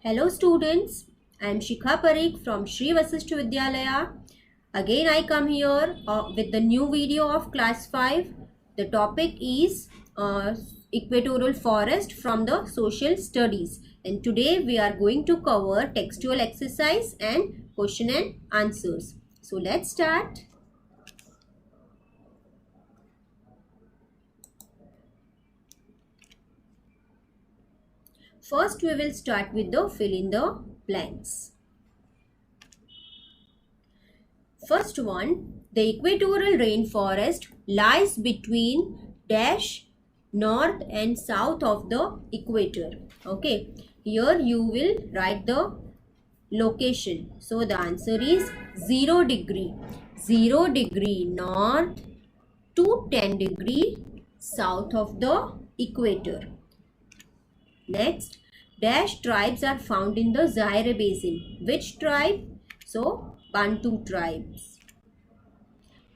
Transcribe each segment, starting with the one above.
Hello students, I am Shikha Parikh from Shri Vasishtha Vidyalaya. Again I come here with the new video of class 5. The topic is equatorial forest from the social studies, and today we are going to cover textual exercise and question and answers. So let's start. First we will start with the fill in the blanks. First one, the equatorial rainforest lies between dash north and south of the equator. Okay, here you will write the location. So the answer is 0 degree. 0 degree north to 10 degree south of the equator. Next, dash tribes are found in the Zaire basin. Which tribe? So, Bantu tribes.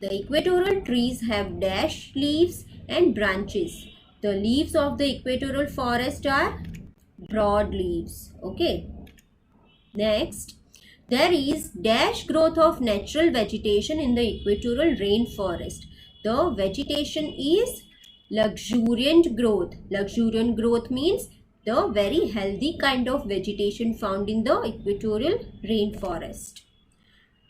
The equatorial trees have dash leaves and branches. The leaves of the equatorial forest are broad leaves. Okay. Next, there is dash growth of natural vegetation in the equatorial rainforest. The vegetation is luxuriant growth. Luxuriant growth means the very healthy kind of vegetation found in the equatorial rainforest.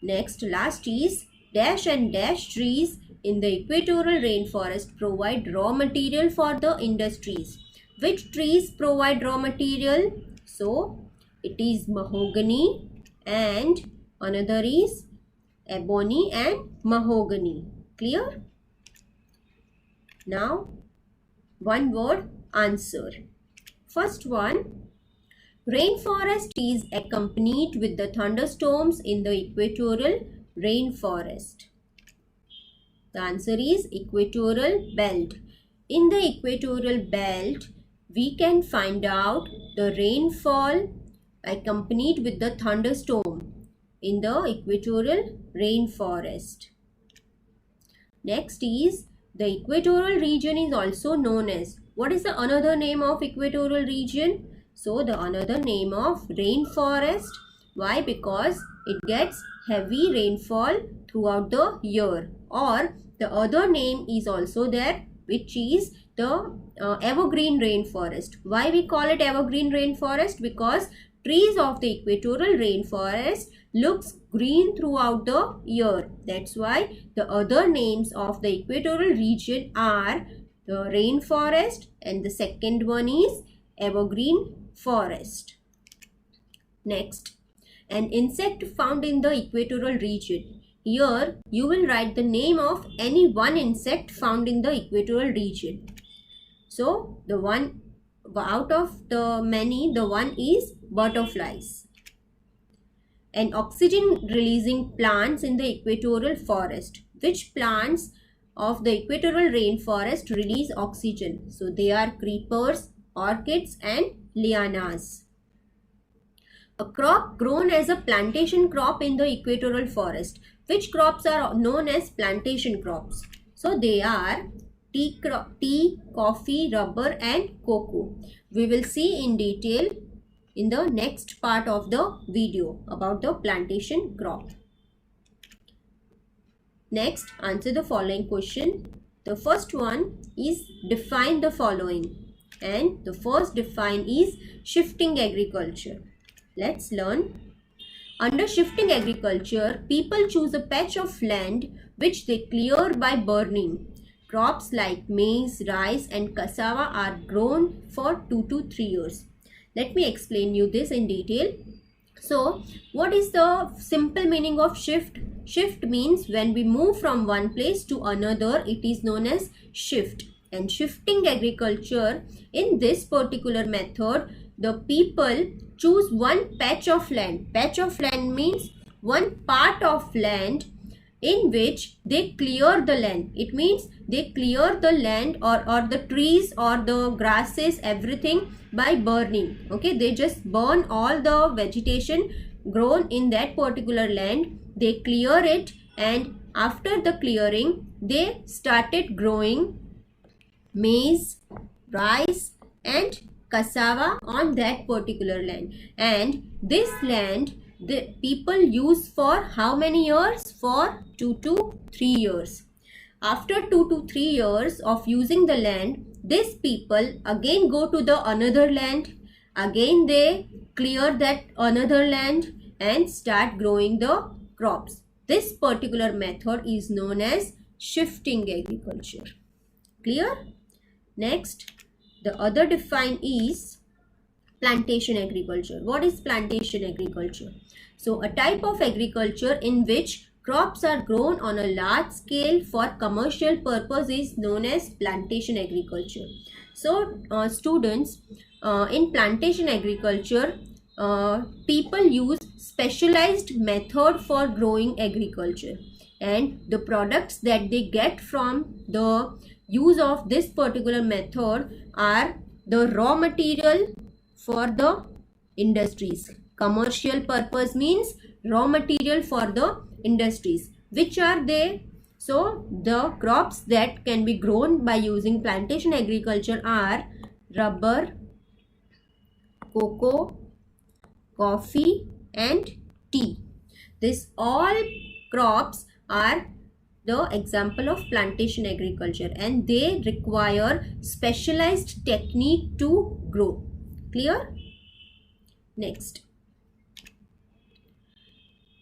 Next, last is dash and dash trees in the equatorial rainforest provide raw material for the industries. Which trees provide raw material? So, it is mahogany and another is ebony and mahogany. Clear? Now, one word answer. First one, rainforest is accompanied with the thunderstorms in the equatorial rainforest. The answer is equatorial belt. In the equatorial belt, we can find out the rainfall accompanied with the thunderstorm in the equatorial rainforest. Next is the equatorial region is also known as, what is the another name of equatorial region? So the another name of rainforest. Why? Because it gets heavy rainfall throughout the year. Or the other name is also there, which is the evergreen rainforest. Why we call it evergreen rainforest? Because trees of the equatorial rainforest looks green throughout the year. That's why the other names of the equatorial region are the rainforest and the second one is evergreen forest. Next, an insect found in the equatorial region. Here you will write the name of any one insect found in the equatorial region. So the one out of the many, the one is butterflies. And oxygen releasing plants in the equatorial forest. Which plants of the equatorial rainforest release oxygen? So they are creepers, orchids and lianas. A crop grown as a plantation crop in the equatorial forest. Which crops are known as plantation crops? So they are tea, coffee, rubber and cocoa. We will see in detail in the next part of the video about the plantation crop. Next, answer the following question. The first one is define the following, and the first define is shifting agriculture. Let's learn. Under shifting agriculture, people choose a patch of land which they clear by burning. Crops like maize, rice and cassava are grown for 2 to 3 years. Let me explain you this in detail. So, what is the simple meaning of shift? Shift means when we move from one place to another, it is known as shift. And shifting agriculture, in this particular method, the people choose one patch of land. Patch of land means one part of land in which they clear the land. It means they clear the land or the trees or the grasses, everything by burning. Okay, they just burn all the vegetation grown in that particular land. They clear it, and after the clearing, they started growing maize, rice and cassava on that particular land, and this land the people use for how many years? For 2 to 3 years. After 2 to 3 years of using the land, these people again go to the another land, again they clear that another land and start growing the crops. This particular method is known as shifting agriculture. Clear? Next, the other define is plantation agriculture. What is plantation agriculture? So, a type of agriculture in which crops are grown on a large scale for commercial purpose is known as plantation agriculture. So, students, in plantation agriculture, people use specialized method for growing agriculture, and the products that they get from the use of this particular method are the raw material for the industries. Commercial purpose means raw material for the industries. Which are they? So the crops that can be grown by using plantation agriculture are rubber, cocoa, coffee and tea. These all crops are the example of plantation agriculture, and they require specialized technique to grow. Clear? Next.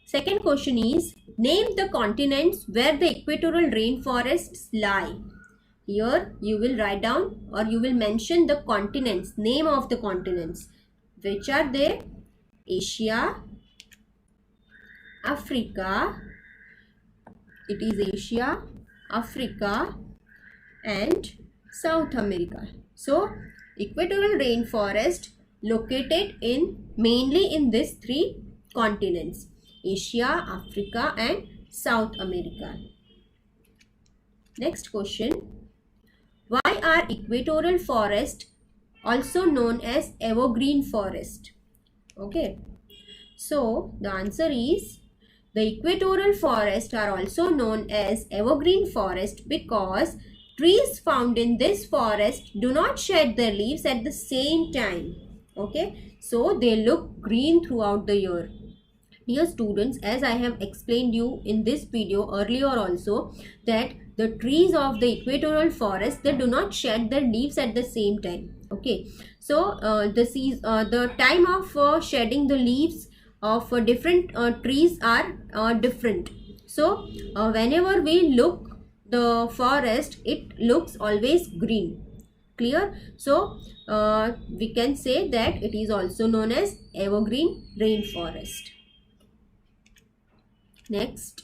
Second question is, name the continents where the equatorial rainforests lie. Here you will write down or you will mention the continents, name of the continents. Which are they? Asia, Africa, it is Asia, Africa and South America. So, equatorial rainforest located mainly in these three continents, Asia, Africa and South America. Next question. Why are equatorial forests also known as evergreen forest? Okay. So, the answer is the equatorial forests are also known as evergreen forest because trees found in this forest do not shed their leaves at the same time. Okay. So, they look green throughout the year. Dear students, as I have explained you in this video earlier also, that the trees of the equatorial forest, they do not shed their leaves at the same time. Okay, so the time of shedding the leaves of different trees are different. So whenever we look the forest, it looks always green. Clear? So we can say that it is also known as evergreen rainforest. Next,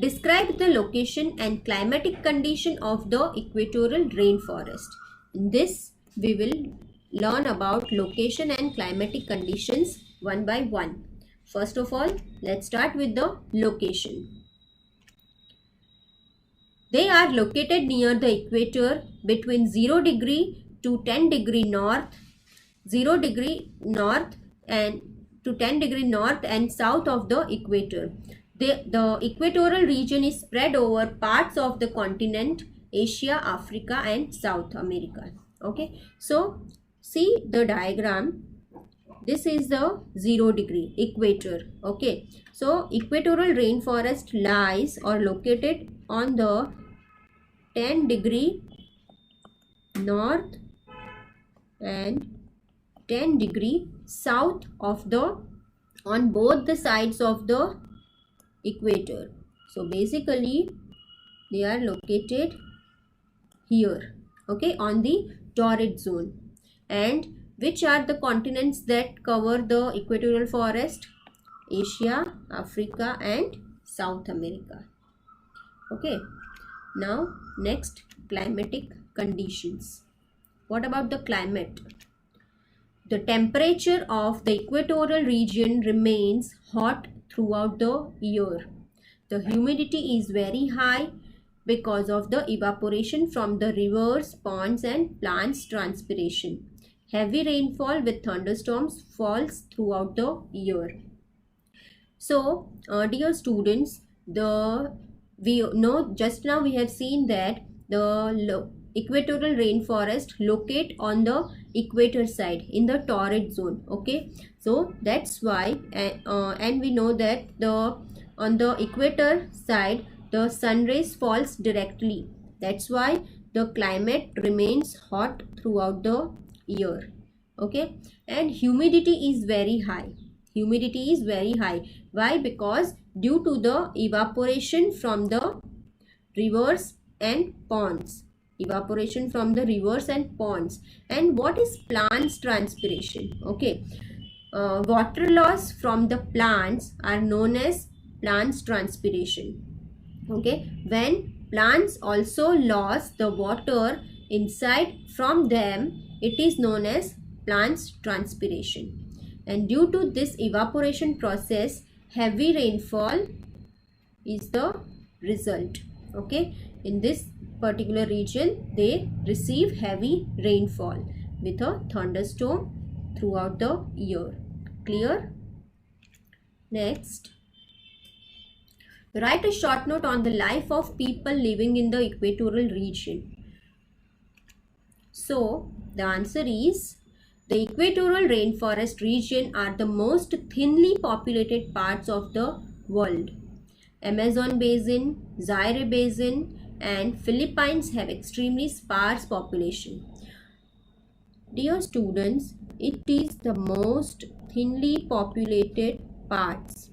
describe the location and climatic condition of the equatorial rainforest. In this, we will learn about location and climatic conditions one by one. First of all, let's start with the location. They are located near the equator between 0 degree to 10 degree north, 0 degree north and to 10 degree north and south of the equator. The equatorial region is spread over parts of the continent Asia, Africa and South America. Okay, so see the diagram. This is the 0 degree equator. Okay, so equatorial rainforest lies or located on the 10 degree north and 10 degree south of the on both the sides of the equator. So basically they are located here, okay, on the torrid zone. And which are the continents that cover the equatorial forest? Asia, Africa and South America. Okay, now next, climatic conditions. What about the climate? The temperature of the equatorial region remains hot throughout the year. The humidity is very high because of the evaporation from the rivers, ponds and plants' transpiration. Heavy rainfall with thunderstorms falls throughout the year. So, dear students, just now we have seen that the equatorial rainforest locate on the equator side in the torrid zone. Okay, so that's why and we know that on the equator side the sun rays falls directly. That's why the climate remains hot throughout the year. Okay, and humidity is very high. Humidity is very high. Why? Because due to the evaporation from the rivers and ponds. Evaporation from the rivers and ponds. And what is plants transpiration? Okay, water loss from the plants are known as plants transpiration. Okay, when plants also lost the water inside from them, it is known as plants transpiration. And due to this evaporation process, heavy rainfall is the result. Okay, in this particular region they receive heavy rainfall with a thunderstorm throughout the year. Clear? Next, write a short note on the life of people living in the equatorial region. So the answer is, the equatorial rainforest region are the most thinly populated parts of the world. Amazon basin, Zaire basin and Philippines have extremely sparse population. Dear students, it is the most thinly populated parts.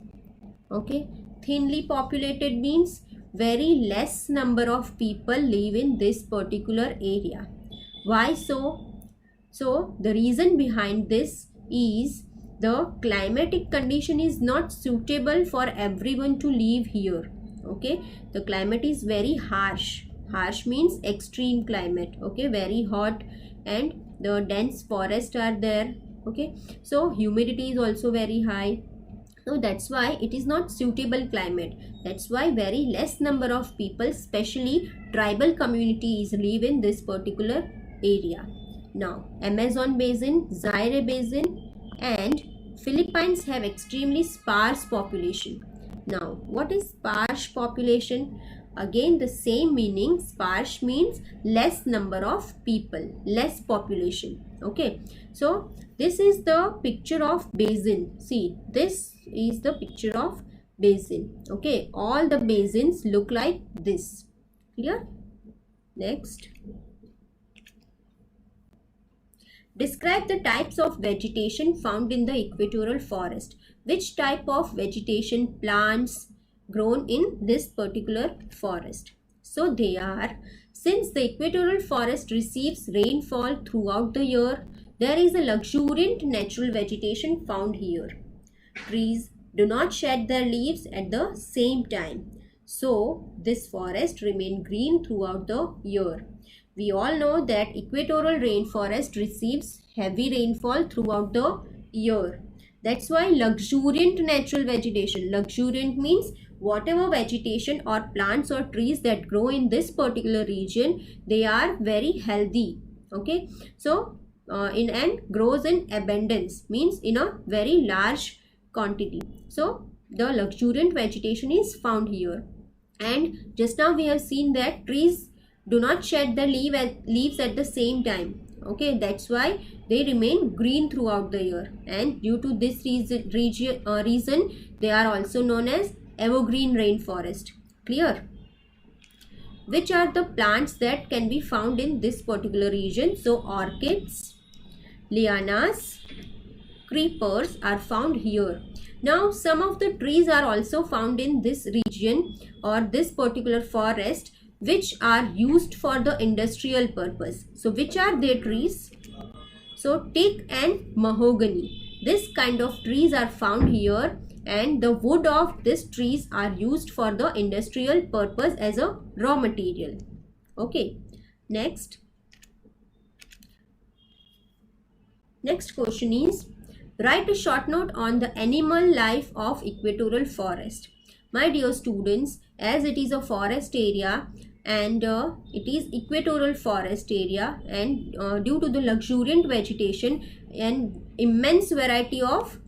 Okay, thinly populated means very less number of people live in this particular area. Why so? So the reason behind this is the climatic condition is not suitable for everyone to live here. Okay, the climate is very harsh. Harsh means extreme climate. Okay, very hot and the dense forests are there. Okay, so humidity is also very high. So that's why it is not suitable climate. That's why very less number of people, especially tribal communities, live in this particular area. Now, Amazon basin, Zaire basin and Philippines have extremely sparse population. Now, what is sparse population? Again the same meaning. Sparse means less number of people, less population. Okay, so this is the picture of basin. See, this is the picture of basin. Okay, all the basins look like this. Clear? Next, describe the types of vegetation found in the equatorial forest. Which type of vegetation, plants grown in this particular forest? So they are, since the equatorial forest receives rainfall throughout the year, there is a luxuriant natural vegetation found here. Trees do not shed their leaves at the same time. So this forest remains green throughout the year. We all know that equatorial rainforest receives heavy rainfall throughout the year. That's why luxuriant natural vegetation. Luxuriant means whatever vegetation or plants or trees that grow in this particular region, they are very healthy. Okay, so and grows in abundance, means in a very large quantity. So the luxuriant vegetation is found here. And just now we have seen that trees do not shed the leaves at the same time. Okay, that's why they remain green throughout the year, and due to this reason they are also known as evergreen rainforest. Clear? Which are the plants that can be found in this particular region? So orchids, lianas, creepers are found here. Now some of the trees are also found in this region or this particular forest, which are used for the industrial purpose. So which are their trees? So teak and mahogany. This kind of trees are found here, and the wood of these trees are used for the industrial purpose as a raw material. Okay, next question is, write a short note on the animal life of equatorial forest. My dear students, as it is a forest area and it is equatorial forest area, and due to the luxuriant vegetation and immense variety of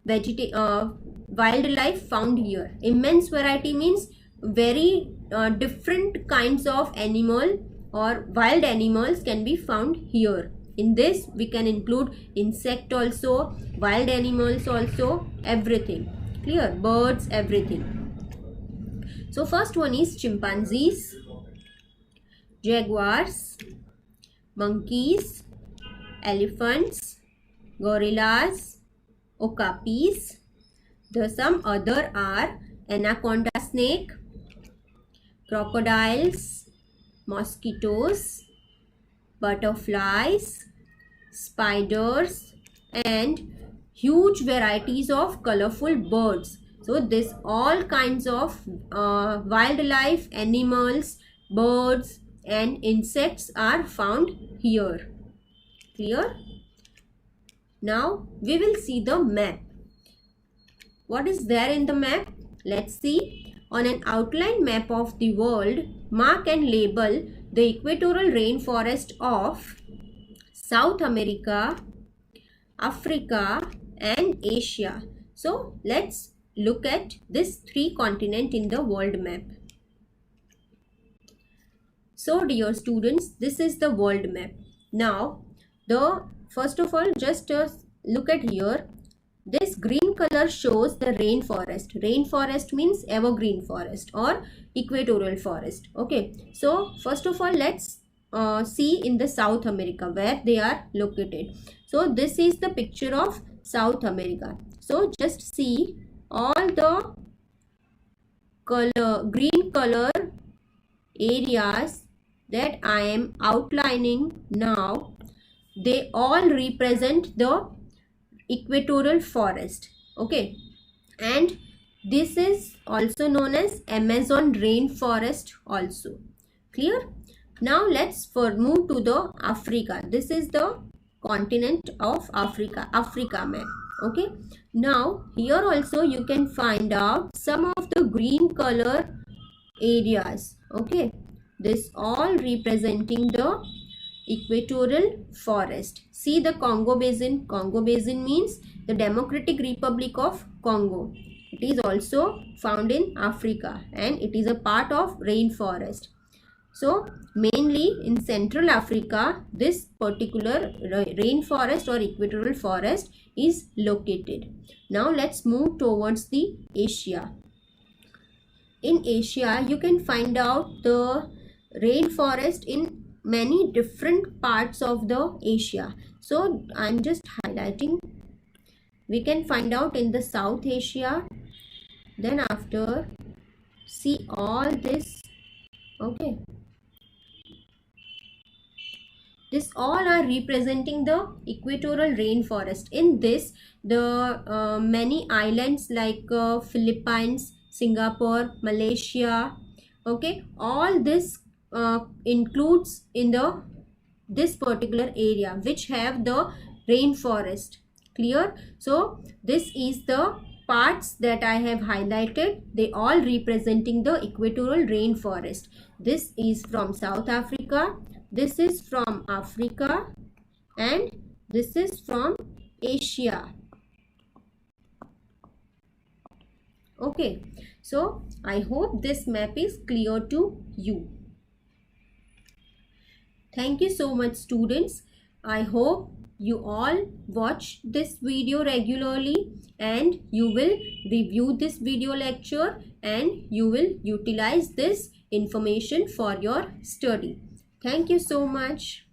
wildlife found here. Immense variety means very different kinds of animal or wild animals can be found here. In this we can include insect also, wild animals also, everything. Clear? Birds, everything. So first one is chimpanzees, jaguars, monkeys, elephants, gorillas, okapis. The some other are anaconda snake, crocodiles, mosquitoes, butterflies, spiders, and huge varieties of colorful birds. So this all kinds of wildlife, animals, birds and insects are found here. Clear? Now we will see the map. What is there in the map? Let's see. On an outline map of the world, mark and label the equatorial rainforest of South America, Africa and Asia. So let's look at this 3 continents in the world map. So dear students, this is the world map. Now first of all, just look at here. This green color shows the rainforest. Rainforest means evergreen forest or equatorial forest. Okay, so first of all, let's see in the South America where they are located. So this is the picture of South America. So just see all the green color areas that I am outlining now. They all represent the equatorial forest. Okay, and this is also known as Amazon rainforest also. Clear? Now let's move to the Africa. This is the continent of Africa map. Okay, now here also you can find out some of the green color areas. Okay, this all representing the equatorial forest. See the Congo Basin. Congo Basin means the Democratic Republic of Congo. It is also found in Africa and it is a part of rainforest. So mainly in Central Africa, this particular rainforest or equatorial forest is located. Now let's move towards the Asia. In Asia, you can find out the rainforest in many different parts of the Asia. So I'm just highlighting. We can find out in the South Asia. Then after, see all this. Okay, this all are representing the equatorial rainforest. In this, the many islands like Philippines, Singapore, Malaysia, okay, all this includes in this particular area which have the rainforest. Clear? So this is the parts that I have highlighted. They all representing the equatorial rainforest. This is from South Africa, this is from Africa, and this is from Asia. Okay, so I hope this map is clear to you. Thank you so much, students. I hope you all watch this video regularly and you will review this video lecture and you will utilize this information for your study. Thank you so much.